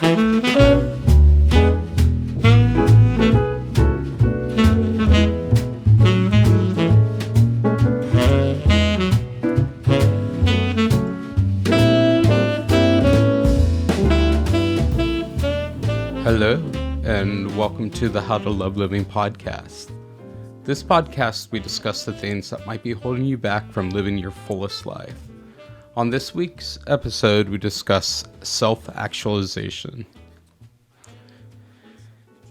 Hello, and welcome to the How to Love Living podcast. This podcast, we discuss the things that might be holding you back from living your fullest life. On this week's episode, we discuss self-actualization.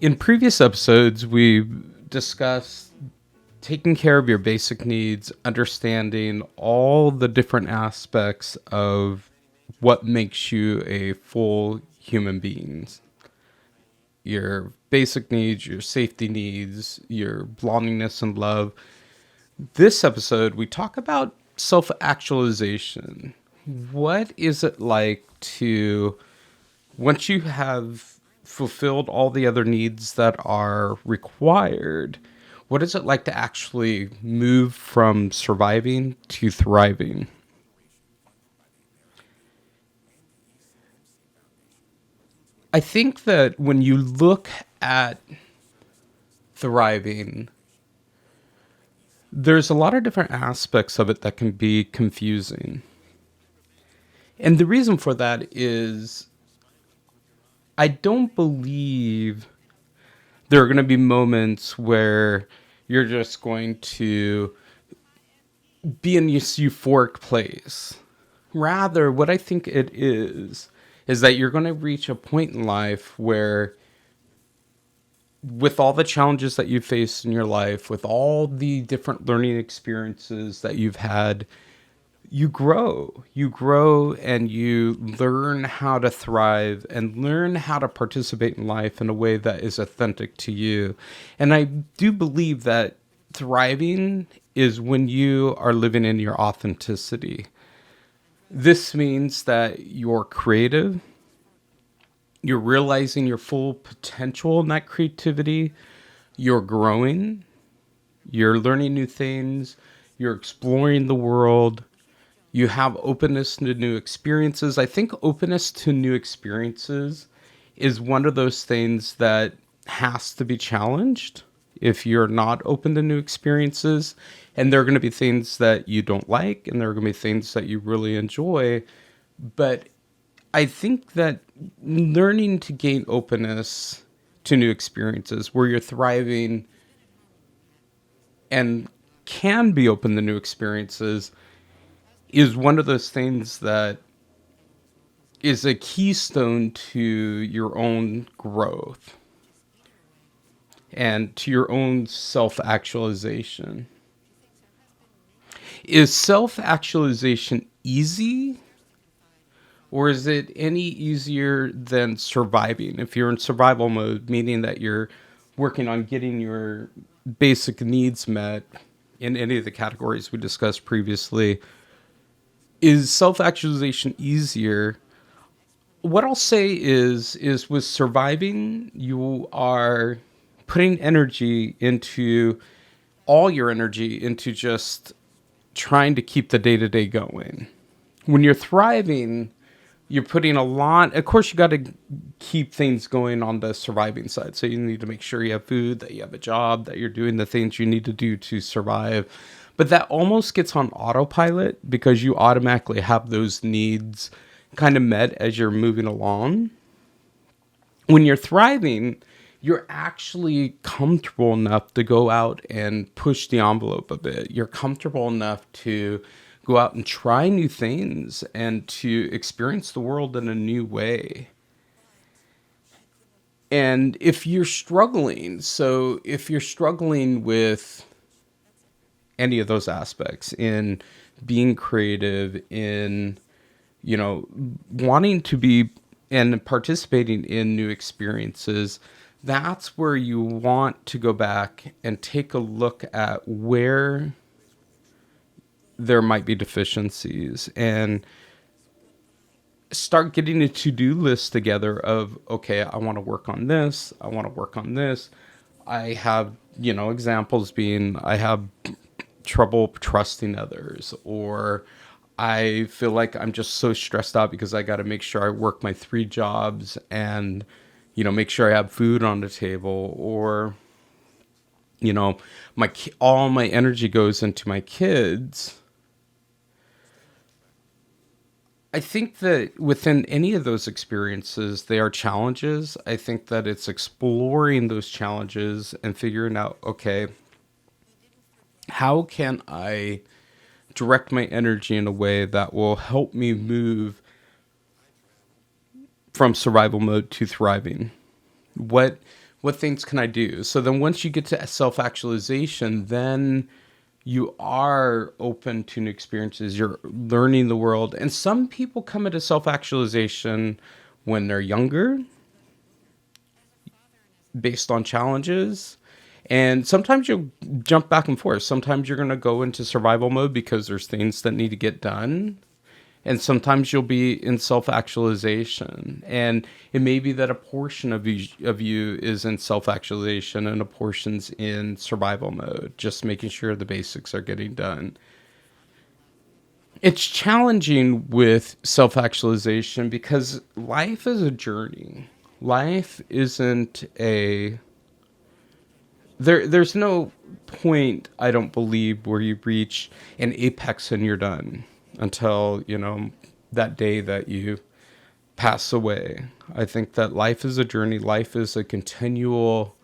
In previous episodes, we discussed taking care of your basic needs, understanding all the different aspects of what makes you a full human being. Your basic needs, your safety needs, your belongingness and love. This episode, we talk about self-actualization. What is it like to, once you have fulfilled all the other needs that are required, what is it like to actually move from surviving to thriving? I think that when you look at thriving, there's a lot of different aspects of it that can be confusing. And the reason for that is I don't believe there are going to be moments where you're just going to be in this euphoric place. Rather, what I think it is that you're going to reach a point in life where, with all the challenges that you face in your life, with all the different learning experiences that you've had, you grow. You grow and you learn how to thrive and learn how to participate in life in a way that is authentic to you. And I do believe that thriving is when you are living in your authenticity. This means that you're creative, you're realizing your full potential in that creativity, you're growing, you're learning new things, you're exploring the world, you have openness to new experiences. I think openness to new experiences is one of those things that has to be challenged if you're not open to new experiences. And there are going to be things that you don't like, and there are going to be things that you really enjoy. But I think that learning to gain openness to new experiences where you're thriving and can be open to new experiences is one of those things that is a keystone to your own growth and to your own self-actualization. Is self-actualization easy, or is it any easier than surviving? If you're in survival mode, meaning that you're working on getting your basic needs met in any of the categories we discussed previously, is self-actualization easier? What I'll say is with surviving, you are putting all your energy into just trying to keep the day-to-day going. When you're thriving, you're putting a lot, of course, you got to keep things going on the surviving side. So you need to make sure you have food, that you have a job, that you're doing the things you need to do to survive. But that almost gets on autopilot because you automatically have those needs kind of met as you're moving along. When you're thriving, you're actually comfortable enough to go out and push the envelope a bit. You're comfortable enough to go out and try new things and to experience the world in a new way. And if you're struggling with any of those aspects, in being creative, in, wanting to be and participating in new experiences, that's where you want to go back and take a look at where there might be deficiencies and start getting a to-do list together of, okay, I want to work on this. I want to work on this. I have, examples being I have trouble trusting others, or I feel like I'm just so stressed out because I got to make sure I work my 3 jobs and, make sure I have food on the table, or, all my energy goes into my kids. I think that within any of those experiences, they are challenges. I think that it's exploring those challenges and figuring out, okay, how can I direct my energy in a way that will help me move from survival mode to thriving? What what things can I do? So then once you get to self-actualization, then you are open to new experiences. You're learning the world. And some people come into self-actualization when they're younger, based on challenges. And sometimes you'll jump back and forth. Sometimes you're going to go into survival mode because there's things that need to get done. And sometimes you'll be in self-actualization. And it may be that a portion of you is in self-actualization and a portion's in survival mode, just making sure the basics are getting done. It's challenging with self-actualization because life is a journey. Life isn't a there's no point, I don't believe, where you reach an apex and you're done until, that day that you pass away. I think that life is a journey. Life is a continual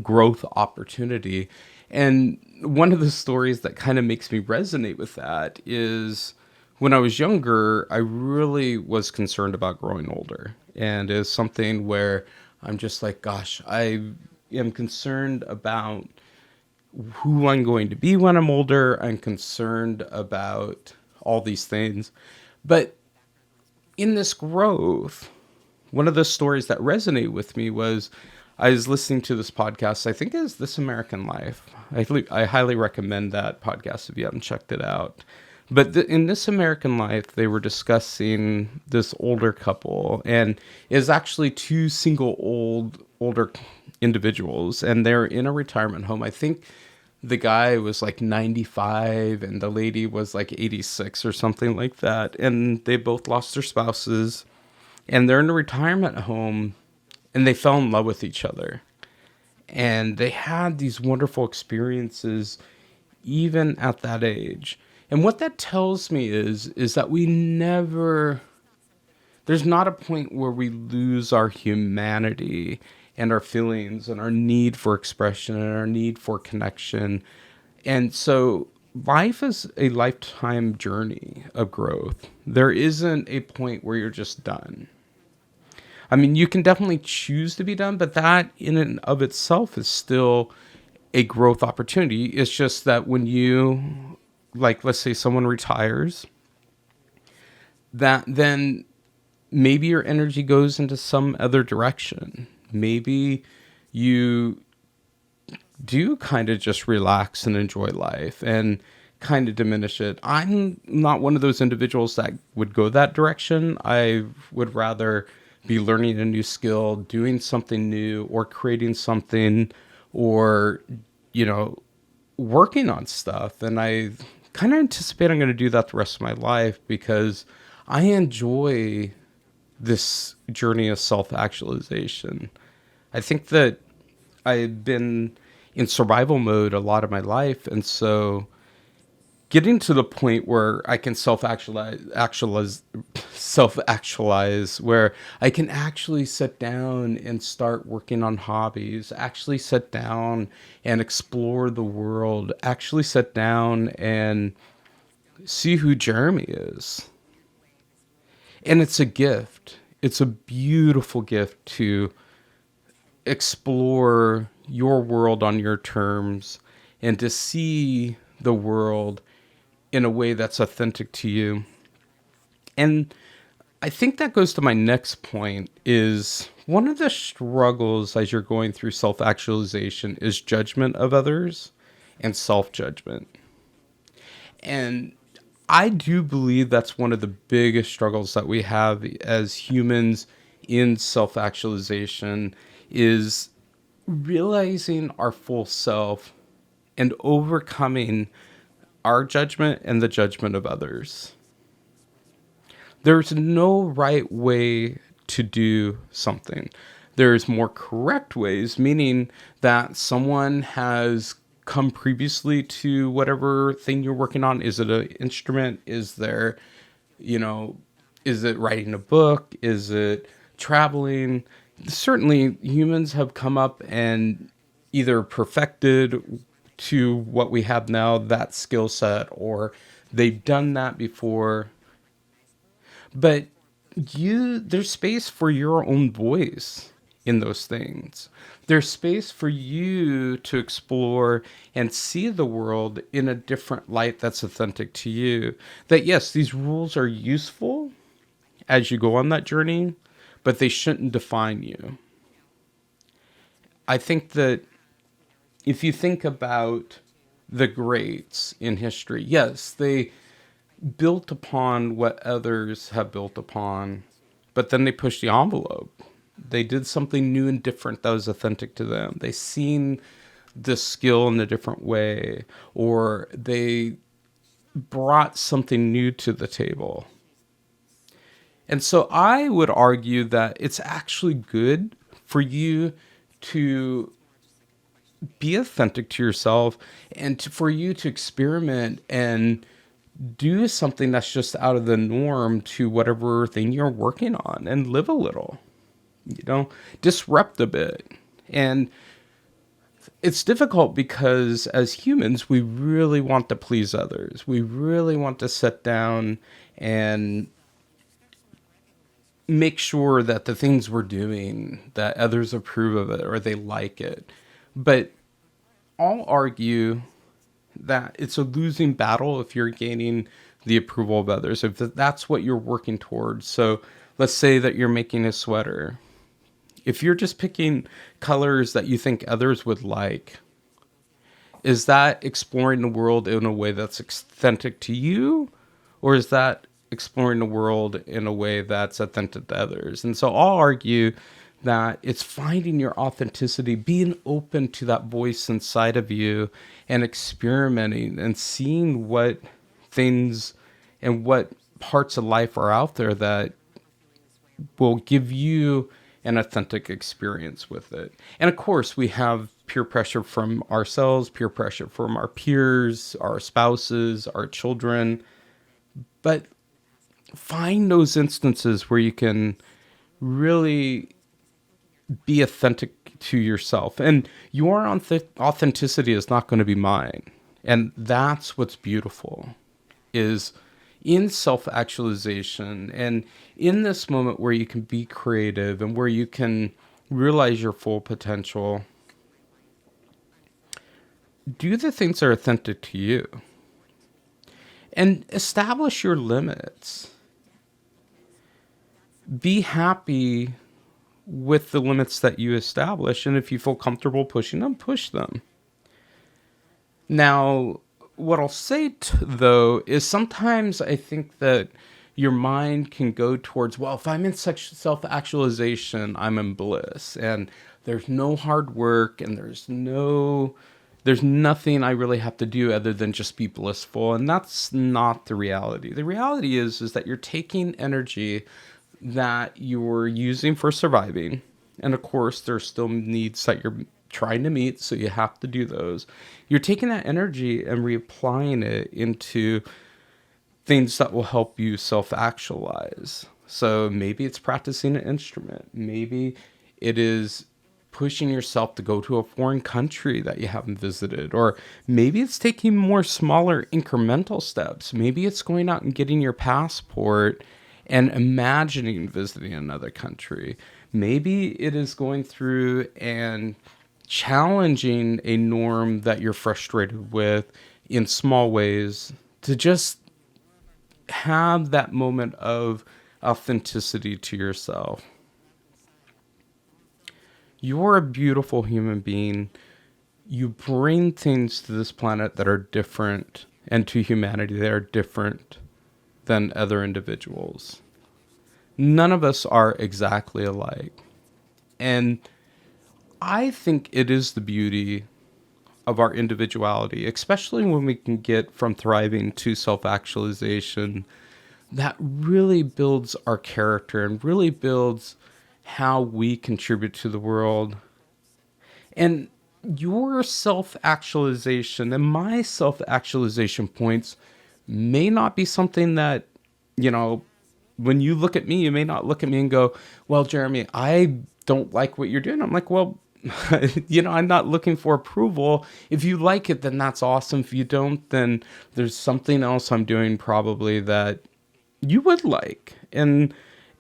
growth opportunity. And one of the stories that kind of makes me resonate with that is when I was younger, I really was concerned about growing older. And it's something where I'm just like, gosh, I am concerned about who I'm going to be when I'm older. I'm concerned about all these things. But in this growth, one of the stories that resonated with me was I was listening to this podcast. I think it's This American Life. I highly recommend that podcast if you haven't checked it out. But in This American Life, they were discussing this older couple, and it's actually two older individuals, and they're in a retirement home. I think the guy was like 95 and the lady was like 86 or something like that, and they both lost their spouses, and they're in a retirement home, and they fell in love with each other, and they had these wonderful experiences even at that age. And what that tells me is that we never there's not a point where we lose our humanity and our feelings and our need for expression and our need for connection. And so life is a lifetime journey of growth. There isn't a point where you're just done. I mean, you can definitely choose to be done, but that in and of itself is still a growth opportunity. It's just that when you, like, let's say someone retires, that then maybe your energy goes into some other direction. Maybe you do kind of just relax and enjoy life and kind of diminish it. I'm not one of those individuals that would go that direction. I would rather be learning a new skill, doing something new, or creating something, or, you know, working on stuff. And I kind of anticipate I'm going to do that the rest of my life because I enjoy this journey of self-actualization. I think that I've been in survival mode a lot of my life, and so getting to the point where I can self-actualize, where I can actually sit down and start working on hobbies, actually sit down and explore the world, actually sit down and see who Jeremy is. And it's a gift. It's a beautiful gift to explore your world on your terms and to see the world in a way that's authentic to you. And I think that goes to my next point is one of the struggles as you're going through self-actualization is judgment of others and self-judgment. And I do believe that's one of the biggest struggles that we have as humans in self-actualization is realizing our full self and overcoming our judgment and the judgment of others. There's no right way to do something. There's more correct ways, meaning that someone has come previously to whatever thing you're working on. Is it an instrument? Is there, you know, is it writing a book? Is it traveling? Certainly, humans have come up and either perfected to what we have now, that skill set, or they've done that before. But there's space for your own voice in those things. There's space for you to explore and see the world in a different light that's authentic to you. That yes, these rules are useful as you go on that journey, but they shouldn't define you. I think that if you think about the greats in history, yes, they built upon what others have built upon, but then they pushed the envelope. They did something new and different that was authentic to them. They seen the skill in a different way, or they brought something new to the table. And so I would argue that it's actually good for you to be authentic to yourself and for you to experiment and do something that's just out of the norm to whatever thing you're working on and live a little, disrupt a bit. And it's difficult because as humans, we really want to please others. We really want to sit down and make sure that the things we're doing, that others approve of it or they like it. But I'll argue that it's a losing battle if you're gaining the approval of others, if that's what you're working towards. So let's say that you're making a sweater. If you're just picking colors that you think others would like, is that exploring the world in a way that's authentic to you? Or is that exploring the world in a way that's authentic to others? And so I'll argue that it's finding your authenticity, being open to that voice inside of you and experimenting and seeing what things and what parts of life are out there that will give you an authentic experience with it. And of course, we have peer pressure from ourselves, peer pressure from our peers, our spouses, our children. But find those instances where you can really be authentic to yourself. And your authenticity is not going to be mine. And that's what's beautiful, is in self-actualization and in this moment where you can be creative and where you can realize your full potential, do the things that are authentic to you and establish your limits. Be happy with the limits that you establish, and if you feel comfortable pushing them, push them. Now, what I'll say though is sometimes I think that your mind can go towards, well, if I'm in such self-actualization, I'm in bliss, and there's no hard work, and there's nothing I really have to do other than just be blissful. And that's not the reality. The reality is that you're taking energy that you're using for surviving. And of course, there's still needs that you're trying to meet, so you have to do those. You're taking that energy and reapplying it into things that will help you self-actualize. So maybe it's practicing an instrument. Maybe it is pushing yourself to go to a foreign country that you haven't visited. Or maybe it's taking more smaller incremental steps. Maybe it's going out and getting your passport and imagining visiting another country. Maybe it is going through and challenging a norm that you're frustrated with in small ways to just have that moment of authenticity to yourself. You're a beautiful human being. You bring things to this planet that are different, and to humanity that are different than other individuals. None of us are exactly alike. And I think it is the beauty of our individuality, especially when we can get from thriving to self-actualization, that really builds our character and really builds how we contribute to the world. And your self actualization and my self actualization points may not be something that, you know, when you look at me, you may not look at me and go, well, Jeremy, I don't like what you're doing. I'm like, well, I'm not looking for approval. If you like it, then that's awesome. If you don't, then there's something else I'm doing probably that you would like. And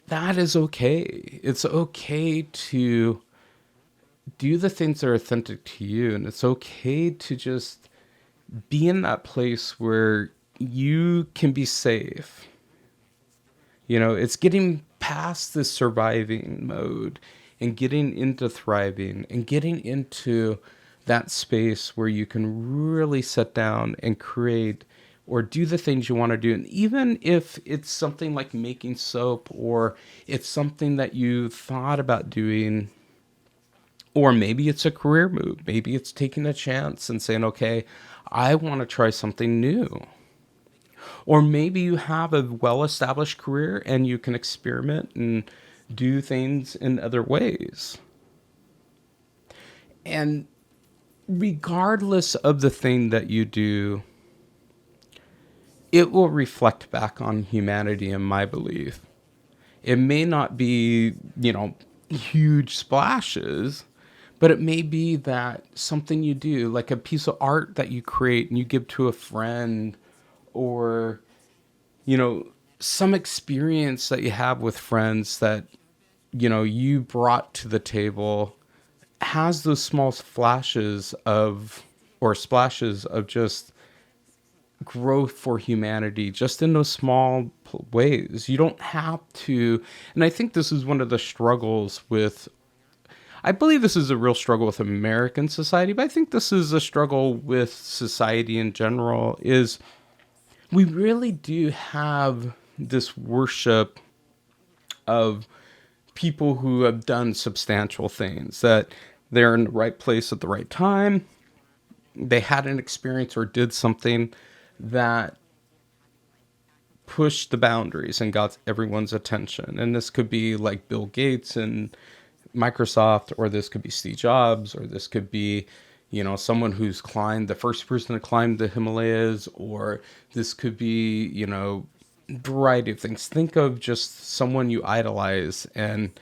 that is okay. It's okay to do the things that are authentic to you. And it's okay to just be in that place where you can be safe. It's getting past this surviving mode and getting into thriving and getting into that space where you can really sit down and create or do the things you want to do. And even if it's something like making soap, or it's something that you thought about doing, or maybe it's a career move, maybe it's taking a chance and saying, okay, I want to try something new. Or maybe you have a well-established career and you can experiment and do things in other ways. And regardless of the thing that you do, it will reflect back on humanity, in my belief. It may not be, huge splashes, but it may be that something you do, like a piece of art that you create and you give to a friend, or, you know, some experience that you have with friends that, you brought to the table, has those small flashes of, or splashes of just growth for humanity, just in those small ways. You don't have to, and I think this is one of the struggles with, I believe this is a real struggle with American society, but I think this is a struggle with society in general, is we really do have this worship of people who have done substantial things, that they're in the right place at the right time. They had an experience or did something that pushed the boundaries and got everyone's attention. And this could be like Bill Gates and Microsoft, or this could be Steve Jobs, or this could be, someone who's climbed, the first person to climb the Himalayas, or this could be, variety of things. Think of just someone you idolize and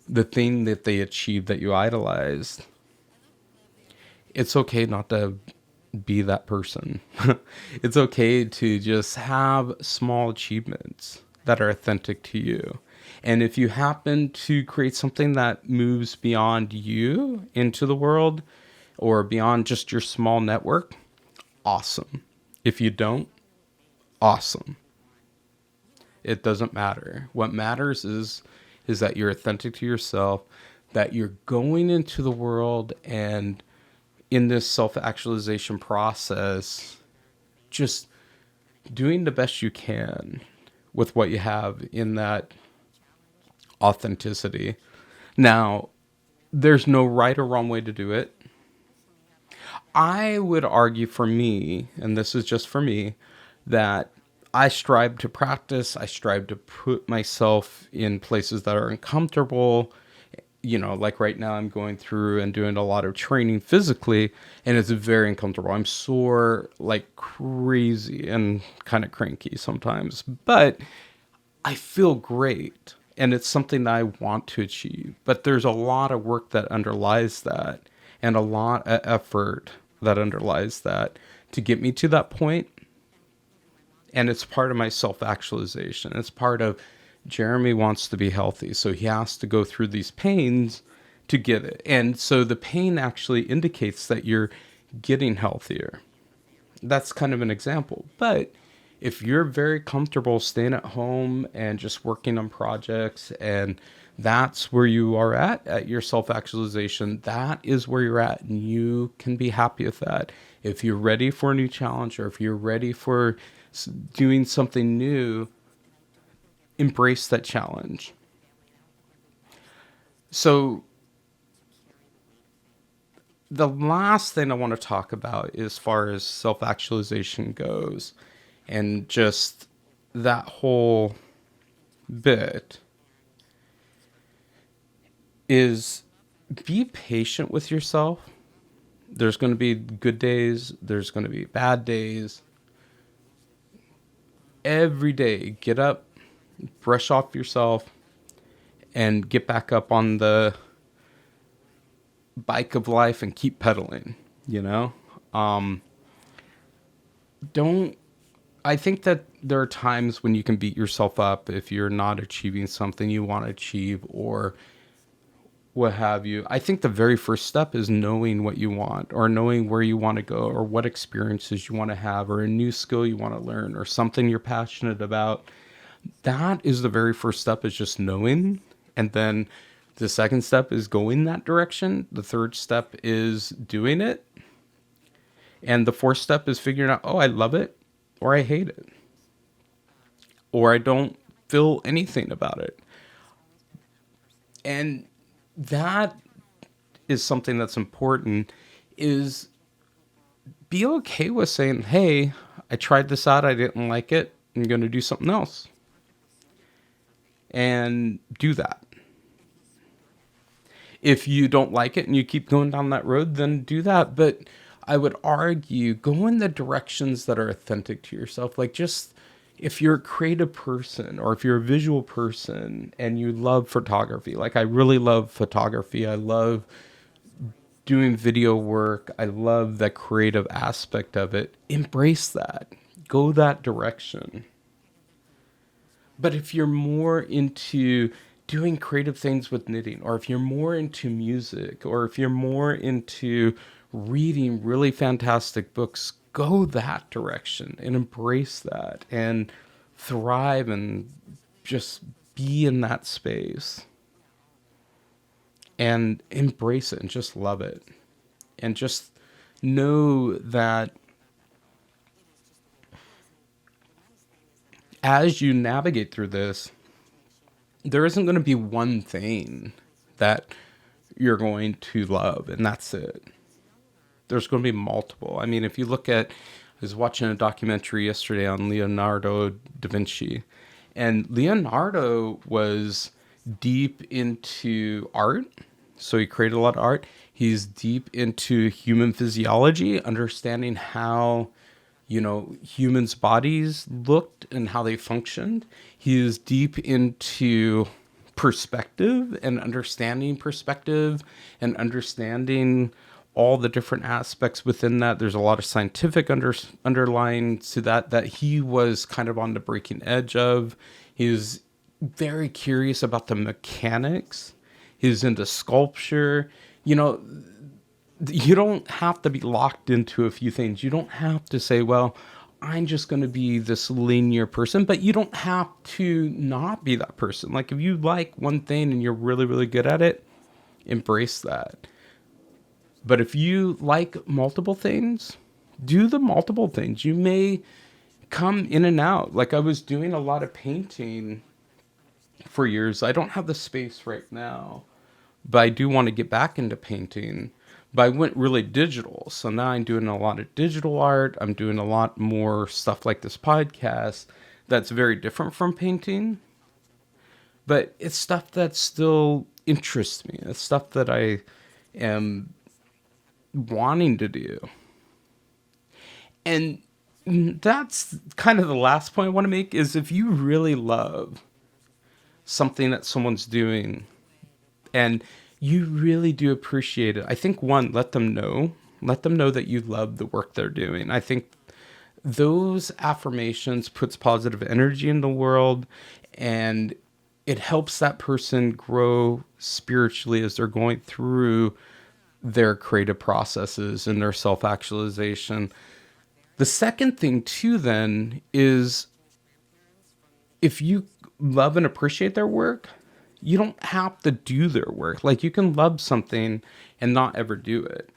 the thing that they achieved that you idolized. It's okay not to be that person. It's okay to just have small achievements that are authentic to you. And if you happen to create something that moves beyond you into the world, or beyond just your small network, awesome. If you don't, awesome. It doesn't matter. What matters is that you're authentic to yourself, that you're going into the world, and in this self-actualization process, just doing the best you can with what you have in that authenticity. Now, there's no right or wrong way to do it. I would argue, for me, and this is just for me, that I strive to practice, I strive to put myself in places that are uncomfortable. Like right now I'm going through and doing a lot of training physically, and it's very uncomfortable. I'm sore like crazy and kind of cranky sometimes, but I feel great. And it's something that I want to achieve. But there's a lot of work that underlies that, and a lot of effort that underlies that to get me to that point. And it's part of my self-actualization. It's part of, Jeremy wants to be healthy, so he has to go through these pains to get it. And so the pain actually indicates that you're getting healthier. That's kind of an example. But if you're very comfortable staying at home and just working on projects, and that's where you are at your self-actualization, that is where you're at, and you can be happy with that. If you're ready for a new challenge, or if you're ready for doing something new, embrace that challenge. So the last thing I want to talk about as far as self actualization goes, and just that whole bit, is be patient with yourself. There's going to be good days, there's going to be bad days. Every day, get up, brush off yourself, and get back up on the bike of life and keep pedaling, you know? Um, don't I think that there are times when you can beat yourself up if you're not achieving something you want to achieve or what have you. I think the very first step is knowing what you want or knowing where you want to go or what experiences you want to have or a new skill you want to learn or something you're passionate about. That is the very first step, is just knowing. And then the second step is going that direction. The third step is doing it. And the fourth step is figuring out, oh, I love it or I hate it or I don't feel anything about it. And that is something that's important, is be okay with saying, hey, I tried this out, I didn't like it, I'm going to do something else. And do that. If you don't like it and you keep going down that road, then do that. But I would argue go in the directions that are authentic to yourself. Like, just if you're a creative person or if you're a visual person and you love photography, like I really love photography, I love doing video work, I love the creative aspect of it, embrace that. Go that direction. But if you're more into doing creative things with knitting, or if you're more into music, or if you're more into reading really fantastic books, go that direction and embrace that and thrive and just be in that space and embrace it and just love it. And just know that as you navigate through this, there isn't going to be one thing that you're going to love and that's it. There's going to be multiple. I mean, if you look at, I was watching a documentary yesterday on Leonardo da Vinci, and Leonardo was deep into art. So he created a lot of art. He's deep into human physiology, understanding how, humans' bodies looked and how they functioned. He is deep into perspective and understanding all the different aspects within that. There's a lot of scientific underlying to that he was kind of on the breaking edge of. He was very curious about the mechanics. He's into sculpture. You don't have to be locked into a few things. You don't have to say, well, I'm just going to be this linear person, but you don't have to not be that person. Like, if you like one thing and you're really, really good at it, embrace that. But if you like multiple things, do the multiple things. You may come in and out. Like, I was doing a lot of painting for years. I don't have the space right now, but I do want to get back into painting. But I went really digital. So now I'm doing a lot of digital art. I'm doing a lot more stuff like this podcast that's very different from painting. But it's stuff that still interests me. It's stuff that I am wanting to do. And that's kind of the last point I want to make, is if you really love something that someone's doing and you really do appreciate it, I think, one, let them know that you love the work they're doing. I think those affirmations puts positive energy in the world, and it helps that person grow spiritually as they're going through their creative processes and their self-actualization. The second thing too then is, if you love and appreciate their work, you don't have to do their work. Like, you can love something and not ever do it.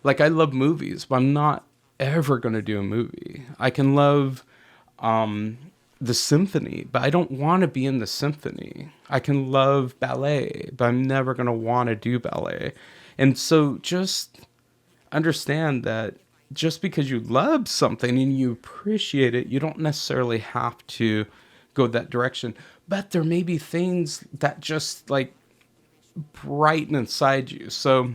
Like, I love movies, but I'm not ever going to do a movie. I can love the symphony, but I don't want to be in the symphony. I can love ballet, but I'm never going to want to do ballet. And so just understand that just because you love something and you appreciate it, you don't necessarily have to go that direction. But there may be things that just like brighten inside you. So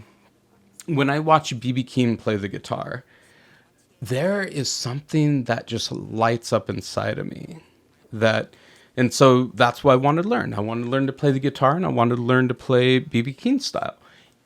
when I watch BB King play the guitar, there is something that just lights up inside of me that, and so that's what I wanted to learn. I wanted to learn to play the guitar, and I wanted to learn to play BB King style.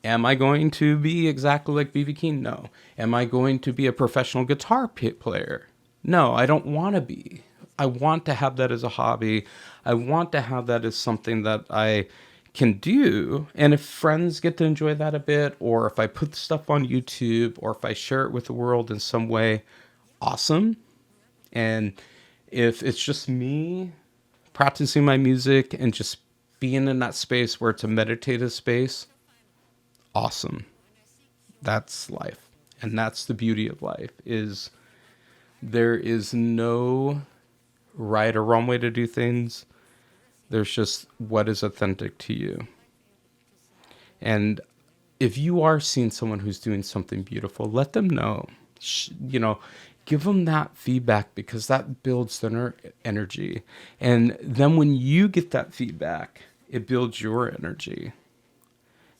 Am I going to be exactly like BB King? No. Am I going to be a professional guitar player? No, I don't want to be. I want to have that as a hobby. I want to have that as something that I can do. And if friends get to enjoy that a bit, or if I put stuff on YouTube, or if I share it with the world in some way, awesome. And if it's just me practicing my music and just being in that space where it's a meditative space, awesome. That's life. And that's the beauty of life, is there is no right or wrong way to do things. There's just what is authentic to you. And if you are seeing someone who's doing something beautiful, let them know. Give them that feedback, because that builds their energy. And then when you get that feedback, it builds your energy.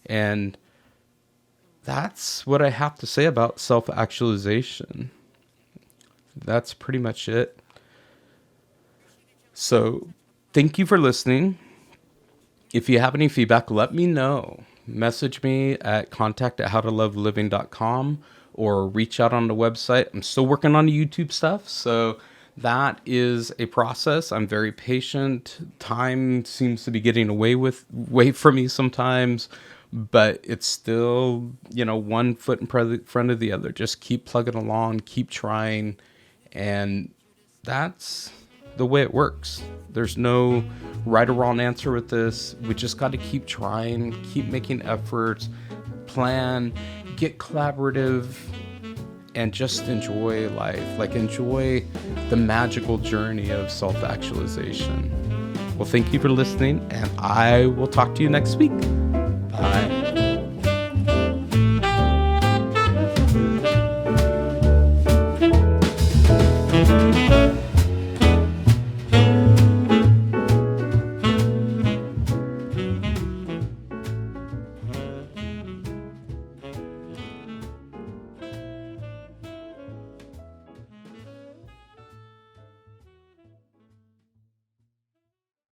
And that's what I have to say about self-actualization. That's pretty much it. So thank you for listening. If you have any feedback, let me know. Message me at contact@howtoloveliving.com or reach out on the website. I'm still working on the YouTube stuff, so that is a process. I'm very patient. Time seems to be getting away from me sometimes, but it's still, one foot in front of the other. Just keep plugging along, keep trying, and that's the way it works. There's no right or wrong answer with this. We just got to keep trying, keep making efforts, plan, get collaborative, and just enjoy life. Like, enjoy the magical journey of self-actualization. Well, thank you for listening, and I will talk to you next week. Bye.